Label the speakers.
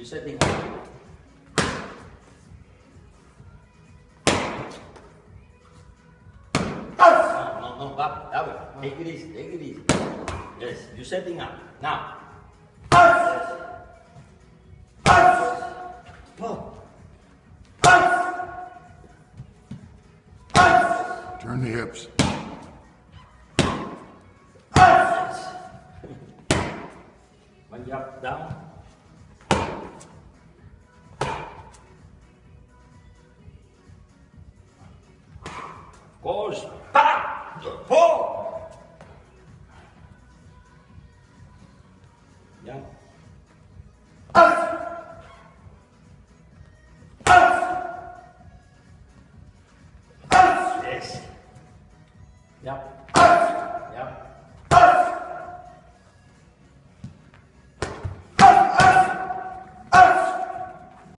Speaker 1: You're setting up. No, that way. Take it easy, take it easy. Yes, you're setting up. Now. Yes. Oh.
Speaker 2: Turn the hips.
Speaker 1: When you up, down. Of course.